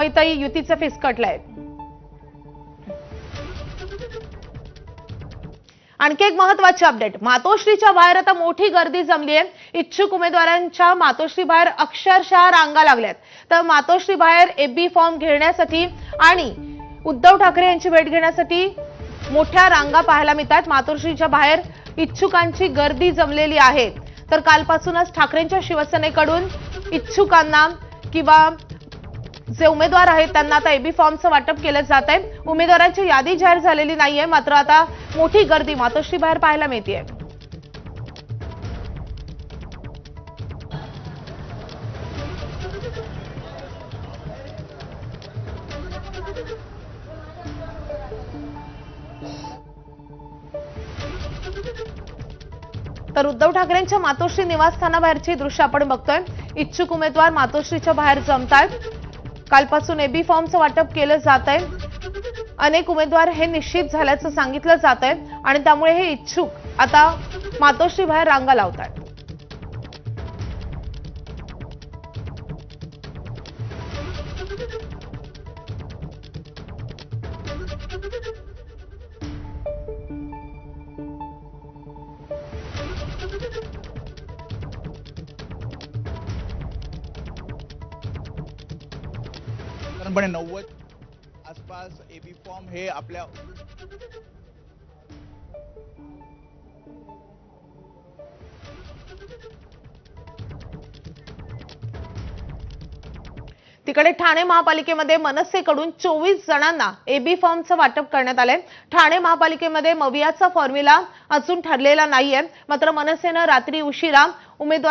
इथंही युतीचे फिसकटले. आणखी एक महत्त्वाची अपडेट. मातोश्रीच्या बाहेर आता मोठी गर्दी जमली आहे. इच्छुक उमेदवारांच्या मातोश्री बाहेर अक्षरशः रांगा लागल्यात. तर मातोश्री बाहेर एबी फॉर्म घेण्यासाठी आणि उद्धव ठाकरे यांची भेट घेण्यासाठी मोठ्या रांगा पाहायला मिळतात. मातोश्रीच्या बाहेर इच्छुकांची गर्दी जमलेली आहे. तर कालपासूनच ठाकरेंच्या शिवसेनेकडून इच्छुकांना किंवा जे उमेदवार आहेत त्यांना आता एबी फॉर्मचं वाटप केलं जात आहे. उमेदवारांची यादी जाहीर झालेली नाहीये, मात्र आता मोठी गर्दी मातोश्री बाहेर पाहायला मिळते. तर उद्धव ठाकरेंच्या मातोश्री निवासस्थानाबाहेरची दृश्य आपण बघतोय. इच्छुक उमेदवार मातोश्रीच्या बाहेर जमतायत. कालपासून एबी फॉर्मचं वाटप केलं जात आहे. अनेक उमेदवार हे निश्चित झाल्याचं सांगितलं जात आहे आणि त्यामुळे हे इच्छुक आता मातोश्री बाहेर रांगा लावत आहेत. साधारणपणे 90 आसपास एबी फॉर्म हे आपल्या तिकडे ठाणे महापालिकेमध्ये मनसेकडून 24 जणांना एबी फॉर्मचं वाटप करण्यात आलंय. ठाणे महापालिकेमध्ये मवियाचा फॉर्म्युला अजून ठरलेला नाहीये, मात्र मनसेनं रात्री उशिरा उमेदवार